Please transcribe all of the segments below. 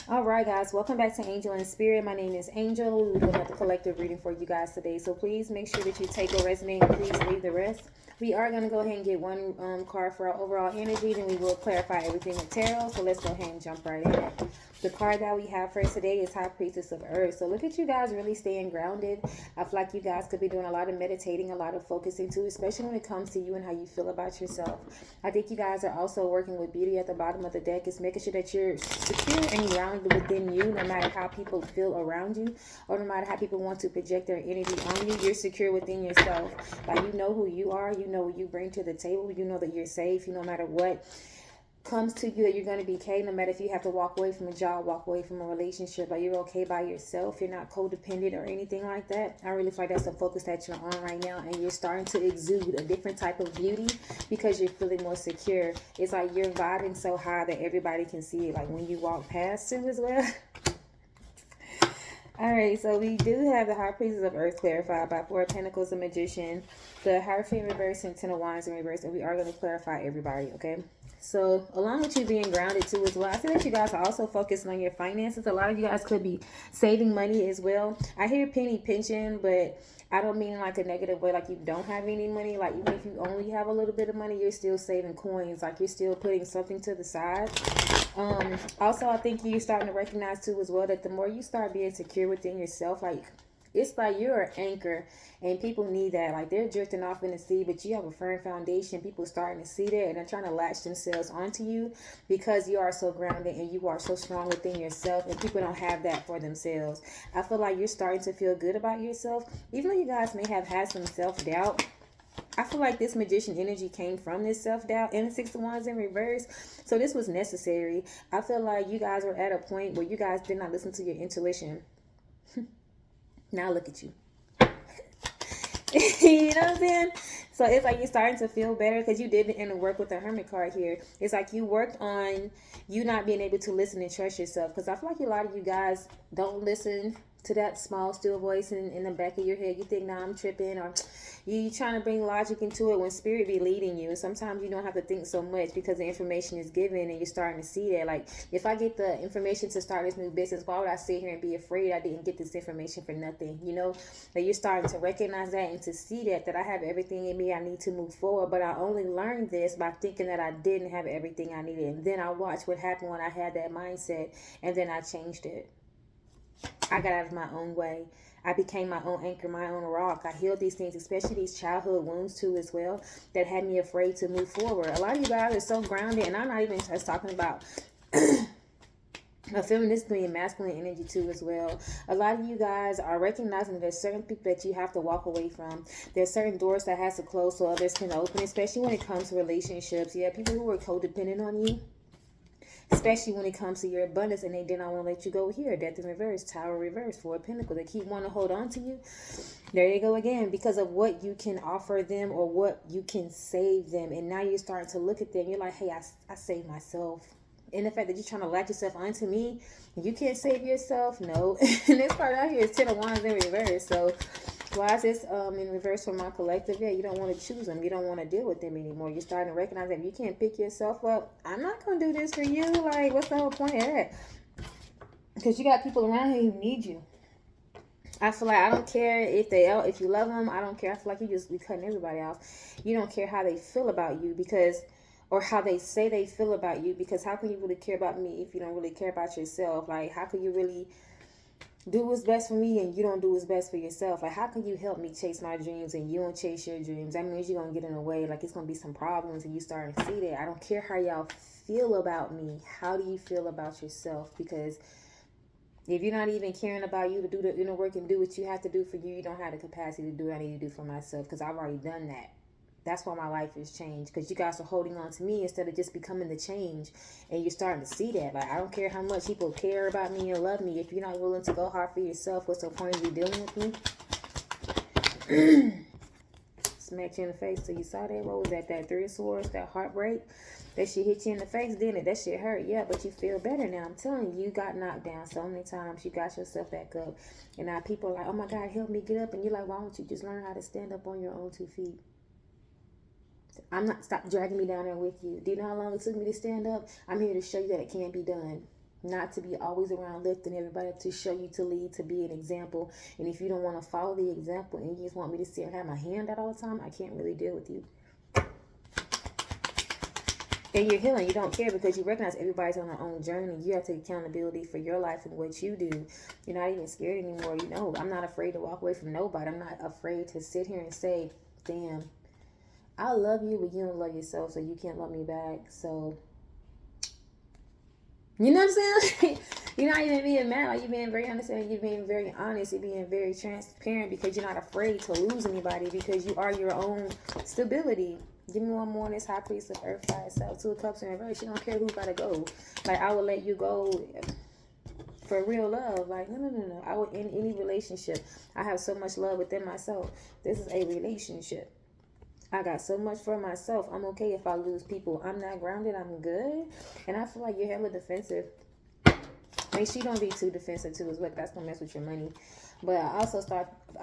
All right, guys, welcome back to Angel and Spirit. My name is Angel. We're doing the collective reading for you guys today. So please make sure that you take what resonates. Please leave the rest. We are going to go ahead and get one card for our overall energy. Then we will clarify everything with tarot. So let's go ahead and jump right in. The card that we have for today is High Priestess of Earth. So look at you guys really staying grounded. I feel like you guys could be doing a lot of meditating, a lot of focusing too, especially when it comes to you and how you feel about yourself. I think you guys are also working with beauty at the bottom of the deck. It's making sure that you're secure and grounded within you, no matter how people feel around you, or no matter how people want to project their energy on you. You're secure within yourself. Like, you know who you are. You know what you bring to the table. You know that you're safe. You, no matter what comes to you, that you're going to be okay. No matter if you have to walk away from a job, walk away from a relationship, but you're okay by yourself. You're not codependent or anything like that. I really feel like that's the focus that you're on right now, and you're starting to exude a different type of beauty because you're feeling more secure. It's like you're vibing so high that everybody can see it, like when you walk past too as well. All right, so we do have the High Priestess of Earth clarified by Four of Pentacles, the Magician, the Hierophant reverse, and Ten of Wands in reverse, and we are going to clarify everybody, okay? So, along with you being grounded too as well, I feel that you guys are also focusing on your finances. A lot of you guys could be saving money as well. I hear penny pinching, but I don't mean in like a negative way, like you don't have any money. Like, even if you only have a little bit of money, you're still saving coins. Like, you're still putting something to the side. Also, I think you're starting to recognize too as well that the more you start being secure within yourself, like, it's like you're an anchor, and people need that. Like, they're drifting off in the sea, but you have a firm foundation. People starting to see that, and they're trying to latch themselves onto you because you are so grounded and you are so strong within yourself, and people don't have that for themselves. I feel like you're starting to feel good about yourself, even though you guys may have had some self-doubt. I feel like this magician energy came from this self-doubt and the Six of Wands in reverse. So this was necessary. I feel like you guys were at a point where you guys did not listen to your intuition. Now look at you. You know what I'm saying? So it's like you're starting to feel better because you did the inner work with the Hermit card here. It's like you worked on you not being able to listen and trust yourself. Because I feel like a lot of you guys don't listen to that small, still voice in the back of your head. You think, nah, I'm tripping, or you trying to bring logic into it when spirit be leading you. And sometimes you don't have to think so much because the information is given and you're starting to see that. Like, if I get the information to start this new business, why would I sit here and be afraid I didn't get this information for nothing? You know, that you're starting to recognize that and to see that I have everything in me I need to move forward. But I only learned this by thinking that I didn't have everything I needed. And then I watched what happened when I had that mindset, and then I changed it. I got out of my own way. I became my own anchor, my own rock. I healed these things, especially these childhood wounds too as well, that had me afraid to move forward. A lot of you guys are so grounded, and I'm not even just talking about a feminine and masculine energy too as well. A lot of you guys are recognizing that there's certain people that you have to walk away from. There's certain doors that has to close so others can open, especially when it comes to relationships. Yeah, people who are codependent on you, especially when it comes to your abundance, and they did not want to let you go here. Death in reverse, Tower reverse, Four of Pentacles. They keep wanting to hold on to you. There you go again, because of what you can offer them or what you can save them. And now you're starting to look at them. You're like, hey, I saved myself. And the fact that you're trying to latch yourself onto me, you can't save yourself. No. And this part out here is Ten of Wands in reverse. So why is this in reverse for my collective? Yeah, you don't want to choose them. You don't want to deal with them anymore. You're starting to recognize that if you can't pick yourself up, I'm not going to do this for you. Like, what's the whole point of that? Because you got people around here who need you. I feel like I don't care if you love them. I don't care. I feel like you just be cutting everybody off. You don't care how they feel about you because, or how they say they feel about you, because how can you really care about me if you don't really care about yourself? Like, how can you really do what's best for me and you don't do what's best for yourself? Like, how can you help me chase my dreams and you don't chase your dreams? That means you're going to get in the way. Like, it's going to be some problems, and you starting to see that. I don't care how y'all feel about me. How do you feel about yourself? Because if you're not even caring about you to do the inner work and do what you have to do for you, you don't have the capacity to do what I need to do for myself, because I've already done that. That's why my life has changed, because you guys are holding on to me instead of just becoming the change. And you're starting to see that. Like, I don't care how much people care about me and love me. If you're not willing to go hard for yourself, what's the point of you dealing with me? Smacked you in the face. So you saw that? What was that? That Three of Swords, that heartbreak? That shit hit you in the face, didn't it? That shit hurt. Yeah, but you feel better now. I'm telling you, you got knocked down so many times. You got yourself back up. And now people are like, oh my God, help me get up. And you're like, why don't you just learn how to stand up on your own 2 feet? Stop dragging me down there with you. Do you know how long it took me to stand up? I'm here to show you that it can be done. not to be always around lifting everybody up, to show you, to lead, to be an example. And if you don't want to follow the example and you just want me to sit and have my hand out all the time, I can't really deal with you. And you're healing. You don't care because you recognize everybody's on their own journey. You have to take accountability for your life and what you do. You're not even scared anymore. You know, I'm not afraid to walk away from nobody. I'm not afraid to sit here and say, damn, I love you, but you don't love yourself, so you can't love me back. So, you know what I'm saying? You're not even being mad. Like, you're being very understanding. You're being very honest. You're being very transparent because you're not afraid to lose anybody because you are your own stability. Give me one more on this high priest of earth by itself. 2 of cups in reverse. You don't care who's got to go. Like, I would let you go for real love. Like, no. I would, in any relationship, I have so much love within myself. This is a relationship. I got so much for myself. I'm okay if I lose people. I'm not grounded. I'm good. And I feel like you're hella defensive. Make sure you don't be too defensive too as well. That's going to mess with your money. But I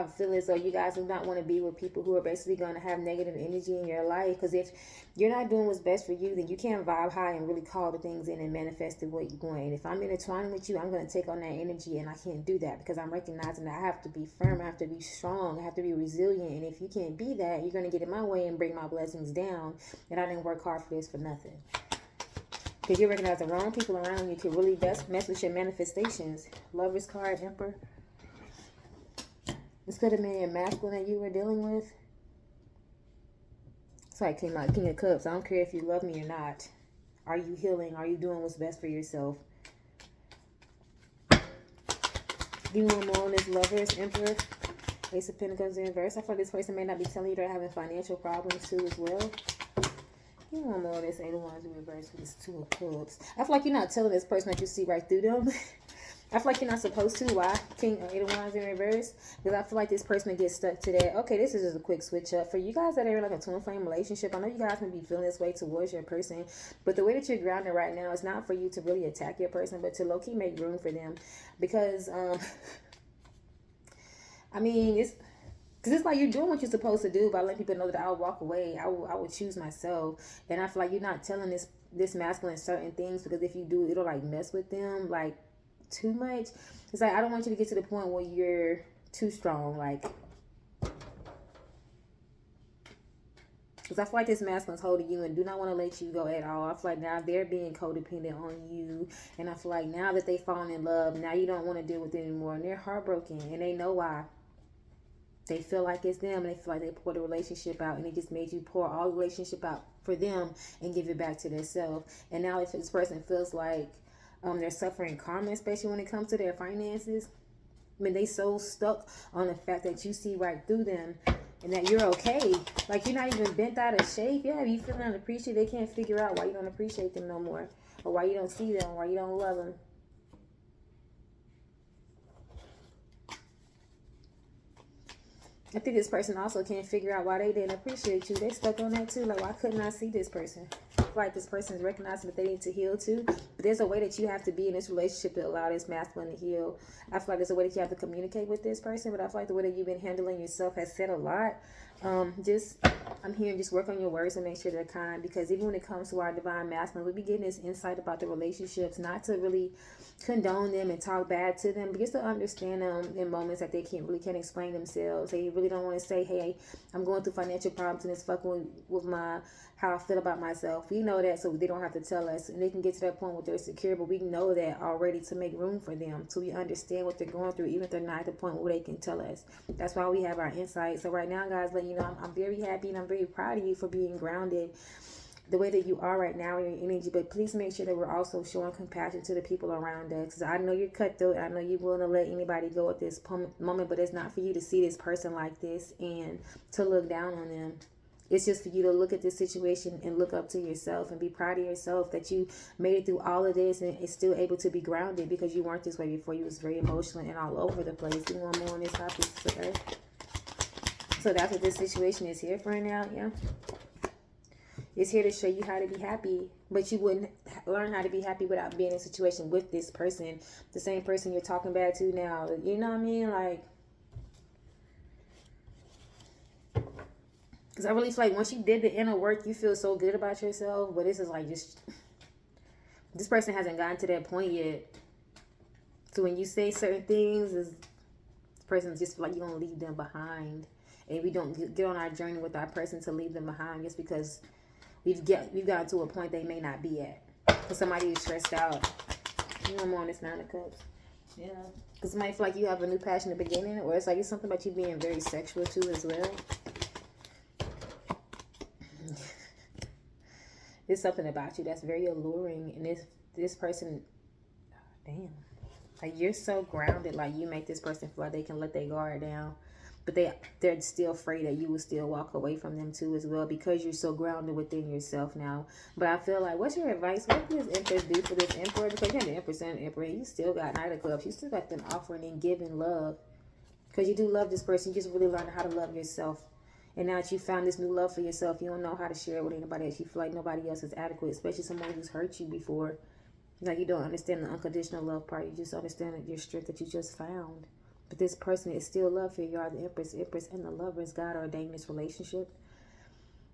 feel as though you guys do not want to be with people who are basically going to have negative energy in your life. Because if you're not doing what's best for you, then you can't vibe high and really call the things in and manifest what you're going. And if I'm intertwining with you, I'm going to take on that energy. And I can't do that because I'm recognizing that I have to be firm. I have to be strong. I have to be resilient. And if you can't be that, you're going to get in my way and bring my blessings down. And I didn't work hard for this for nothing. Because you recognize the wrong people around you can really best mess with your manifestations. Lover's card, Emperor. This could have been your masculine that you were dealing with. It's like King of Cups. I don't care if you love me or not. Are you healing? Are you doing what's best for yourself? Give me one more on this Lover's, Emperor. Ace of Pentacles in reverse. I feel like this person may not be telling you they're having financial problems too as well. Give me one more on this Eight of Wands in reverse with this 2 of Cups. I feel like you're not telling this person that you see right through them. I feel like you're not supposed to. Why? King Eight of Wands in reverse. Because I feel like this person gets stuck to that. Okay, this is just a quick switch up. For you guys that are in like a twin flame relationship, I know you guys may be feeling this way towards your person. But the way that you're grounded right now is not for you to really attack your person, but to low-key make room for them. Because, I mean, it's... Because it's like you're doing what you're supposed to do by letting people know that I'll walk away. I will choose myself. And I feel like you're not telling this masculine certain things because if you do, it'll like mess with them like too much. It's like I don't want you to get to the point where you're too strong. Like, because I feel like this masculine's holding you and do not want to let you go at all. I feel like now they're being codependent on you. And I feel like now that they've fallen in love, now you don't want to deal with it anymore. And they're heartbroken and they know why. They feel like it's them and they feel like they poured the relationship out and it just made you pour all the relationship out for them and give it back to themselves. And now if this person feels like they're suffering karma, especially when it comes to their finances, I mean, they so stuck on the fact that you see right through them and that you're okay. Like you're not even bent out of shape. Yeah, you feel unappreciated. They can't figure out why you don't appreciate them no more or why you don't see them, why you don't love them. I think this person also can't figure out why they didn't appreciate you. They stuck on that too. Like, why couldn't I see this person? Like this person is recognizing that they need to heal too. But there's a way that you have to be in this relationship to allow this masculine to heal. I feel like there's a way that you have to communicate with this person. But I feel like the way that you've been handling yourself has said a lot. I'm hearing just work on your words and make sure they're kind. Because even when it comes to our divine masculine, we'll be getting this insight about the relationships. Not to really condone them and talk bad to them, but just to understand them in moments that they can't explain themselves. They really don't want to say, hey, I'm going through financial problems and it's fucking with how I feel about myself. We know that, so they don't have to tell us, and they can get to that point where they're secure, but we know that already to make room for them, so we understand what they're going through, even if they're not at the point where they can tell us. That's why we have our insight. So right now, guys, let you know I'm very happy and I'm very proud of you for being grounded the way that you are right now in your energy. But please make sure that we're also showing compassion to the people around us, because I know you're cutthroat and I know you're willing to let anybody go at this moment, but it's not for you to see this person like this and to look down on them. It's just for you to look at this situation and look up to yourself and be proud of yourself that you made it through all of this and is still able to be grounded, because you weren't this way before. You was very emotional and all over the place. You want more on this topic, okay? So that's what this situation is here for now, yeah? It's here to show you how to be happy, but you wouldn't learn how to be happy without being in a situation with this person, the same person you're talking bad to now. You know what I mean? Like, because I really feel like once you did the inner work, you feel so good about yourself. But this is like just This person hasn't gotten to that point yet. So when you say certain things, this person just feel like you're going to leave them behind. And we don't get on our journey with our person to leave them behind just because we've gotten to a point they may not be at. Because somebody is stressed out. You know, I'm on this 9 of Cups. Yeah. Because somebody feel like you have a new passion in the beginning, or it's like it's something about you being very sexual too as well. It's something about you that's very alluring, and this person, damn, like you're so grounded, like you make this person feel like they can let their guard down, but they're still afraid that you will still walk away from them too as well because you're so grounded within yourself now. But I feel like, what's your advice? What does Empress do for this Emperor? Because you're the Empress and Emperor, you still got Knight of Cups. You still got them offering and giving love because you do love this person. You just really learn how to love yourself. And now that you found this new love for yourself, you don't know how to share it with anybody else. You feel like nobody else is adequate, especially someone who's hurt you before. Like you don't understand the unconditional love part. You just understand your strength that you just found. But this person is still love for you. You are the Empress, and the Lover is God ordained this relationship.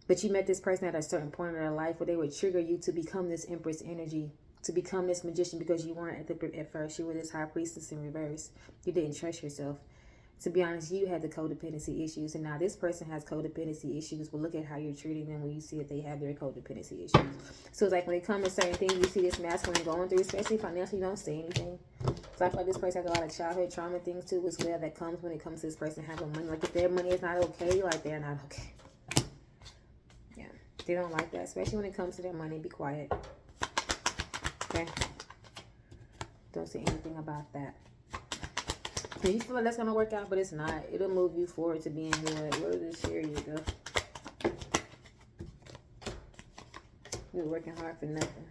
But you met this person at a certain point in their life where they would trigger you to become this Empress energy, to become this magician because you weren't at first. You were this High Priestess in reverse. You didn't trust yourself. To be honest, you had the codependency issues, and now this person has codependency issues. But look at how you're treating them when you see that they have their codependency issues. So it's like when it comes to certain things, you see this masculine going through, especially financially, you don't say anything. So I feel like this person has a lot of childhood trauma things too as well that comes when it comes to this person having money. Like if their money is not okay, like they're not okay. Yeah, they don't like that, especially when it comes to their money. Be quiet. Okay? Don't say anything about that. You feel like that's going to work out, but it's not. It'll move you forward to being good. Where does this share you go? You're working hard for nothing.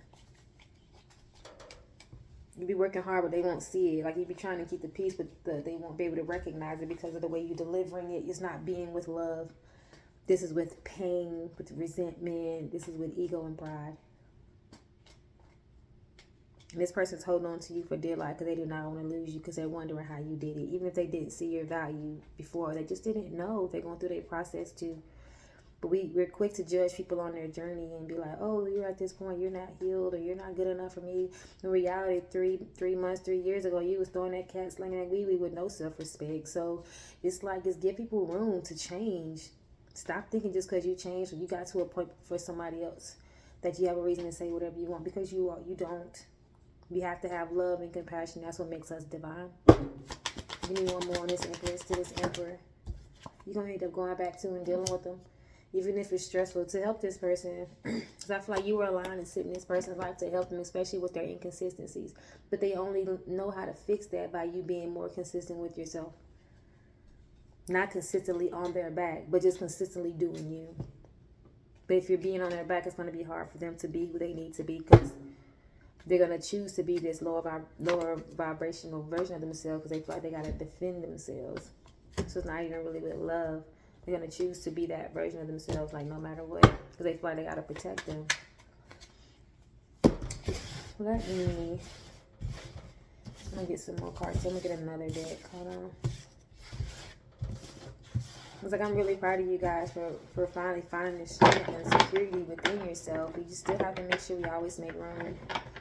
You be working hard, but they won't see it. Like you be trying to keep the peace, but they won't be able to recognize it because of the way you're delivering it. It's not being with love. This is with pain, with resentment. This is with ego and pride. And this person's holding on to you for dear life because they do not want to lose you because they're wondering how you did it. Even if they didn't see your value before, they just didn't know. They're going through their process too. But we're quick to judge people on their journey and be like, oh, you're at this point, you're not healed, or you're not good enough for me. In reality, 3 months, 3 years ago, you was throwing that cat, slinging that wee-wee with no self-respect. So it's like, just give people room to change. Stop thinking just because you changed or you got to a point for somebody else that you have a reason to say whatever you want, because you don't. We have to have love and compassion. That's what makes us divine. Give me one more on this Empress to this Emperor. You're going to end up going back to and dealing with them, even if it's stressful, to help this person. Because I feel like you were aligned and sitting in this person's life to help them, especially with their inconsistencies. But they only know how to fix that by you being more consistent with yourself. Not consistently on their back, but just consistently doing you. But if you're being on their back, it's going to be hard for them to be who they need to be, because they're going to choose to be this lower vibrational version of themselves because they feel like they got to defend themselves. So it's not even really with love. They're going to choose to be that version of themselves, like no matter what, because they feel like they got to protect them. Let me, I'm going to get some more cards. I'm going to get another deck. Hold on. It's like, I'm really proud of you guys for finally finding the strength and security within yourself. But you still have to make sure we always make room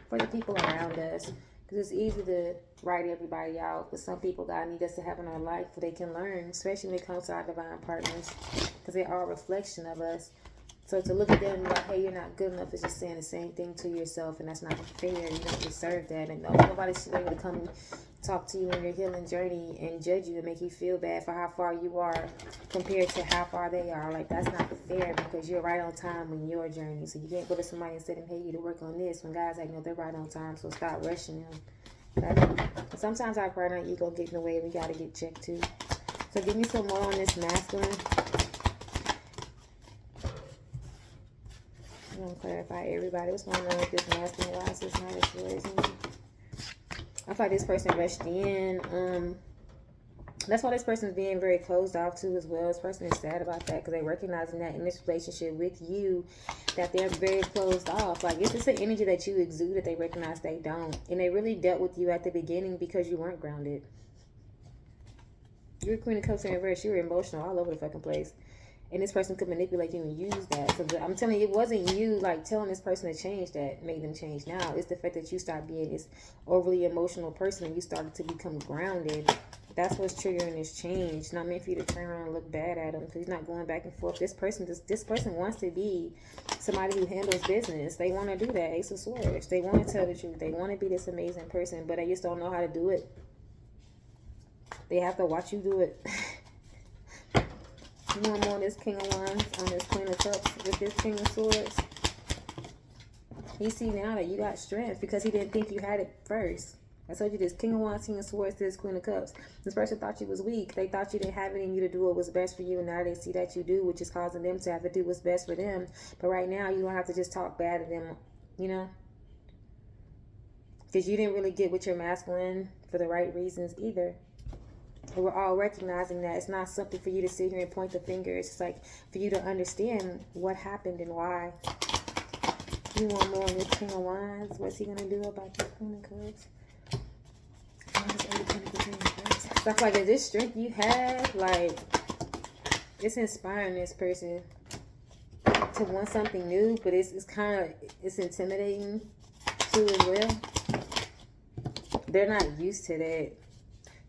for the people around us. Because it's easy to write everybody out. But some people God need us to have in our life so they can learn, especially when it comes to our divine partners. Because they are a reflection of us. So to look at them and be like, hey, you're not good enough, is just saying the same thing to yourself. And that's not fair. You don't deserve that. And nobody should be able to come and talk to you in your healing journey and judge you and make you feel bad for how far you are compared to how far they are. Like, that's not fair, because you're right on time in your journey. So you can't go to somebody and say them, hey, you to work on this, when guys like, no, they're right on time. So stop rushing them. Okay? Sometimes our pride and our ego get in the way, and we got to get checked too. So give me some more on this masculine. I'm going to clarify everybody. What's going on with this masculine? Why is this not as yours? I feel like this person rushed in. That's why this person is being very closed off too as well. This person is sad about that because they're recognizing that in this relationship with you, that they're very closed off. Like, it's just an energy that you exude that they recognize they don't. And they really dealt with you at the beginning because you weren't grounded. You were Queen of Cups in reverse. You were emotional all over the fucking place. And this person could manipulate you and use that. So I'm telling you, it wasn't you like telling this person to change that made them change now. It's the fact that you start being this overly emotional person and you started to become grounded. That's what's triggering this change. It's not meant for you to turn around and look bad at him, because he's not going back and forth. This person wants to be somebody who handles business. They want to do that. Ace of Swords. They want to tell the truth. They want to be this amazing person, but they just don't know how to do it. They have to watch you do it. You want more on this King of Wands, on this Queen of Cups with this King of Swords. You see now that you got strength because he didn't think you had it first. I told you this King of Wands, King of Swords, this Queen of Cups. This person thought you was weak. They thought you didn't have it in you to do what was best for you. And now they see that you do, which is causing them to have to do what's best for them. But right now, you don't have to just talk bad of them, you know? Because you didn't really get with your masculine for the right reasons either. And we're all recognizing that it's not something for you to sit here and point the finger. It's just like for you to understand what happened and why. You want more on this King of Wands? What's he going to do about this Queen of Cups? Stuff like that. This strength you have, like, it's inspiring this person to want something new, but it's kind of, it's intimidating too as well. They're not used to that.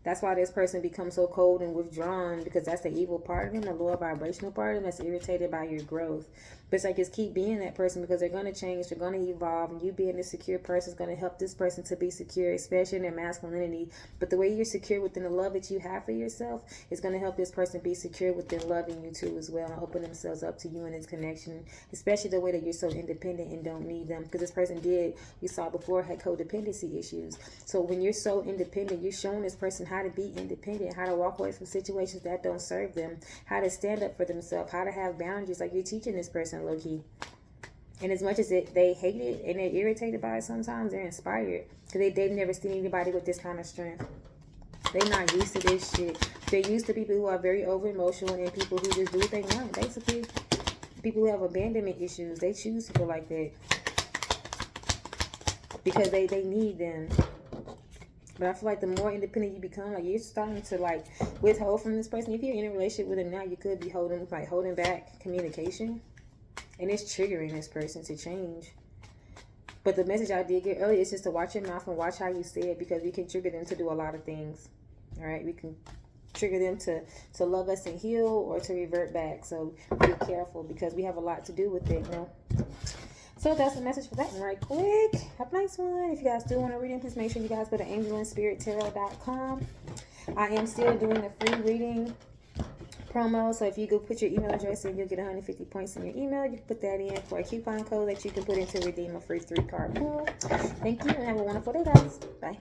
That's why this person becomes so cold and withdrawn, because that's the evil part of them, the lower vibrational part of them that's irritated by your growth. But it's like, just keep being that person, because they're going to change, they're going to evolve, and you being a secure person is going to help this person to be secure, especially in their masculinity. But the way you're secure within the love that you have for yourself is going to help this person be secure within loving you too as well, and open themselves up to you in this connection, especially the way that you're so independent and don't need them. Because this person we saw before, had codependency issues. So when you're so independent, you're showing this person how to be independent, how to walk away from situations that don't serve them, how to stand up for themselves, how to have boundaries. Like, you're teaching this person low-key. And as much as they hate it and they're irritated by it sometimes, they're inspired, because they've never seen anybody with this kind of strength. They're not used to this shit. They're used to people who are very over-emotional and people who just do what they want, basically. People who have abandonment issues, they choose people like that because they need them. But I feel like the more independent you become, like, you're starting to, like, withhold from this person. If you're in a relationship with him now, you could be holding back communication. And it's triggering this person to change. But the message I did get earlier is just to watch your mouth and watch how you say it, because we can trigger them to do a lot of things. All right? We can trigger them to love us and heal, or to revert back. So be careful, because we have a lot to do with it, you know? So that's the message for that one right quick. Have a nice one. If you guys do want a reading, please make sure you guys go to angelandspirittarot.com. I am still doing the free reading promo. So if you go put your email address in, you'll get 150 points in your email. You can put that in for a coupon code that you can put in to redeem a free 3-card pull. Thank you, and have a wonderful day, guys. Bye.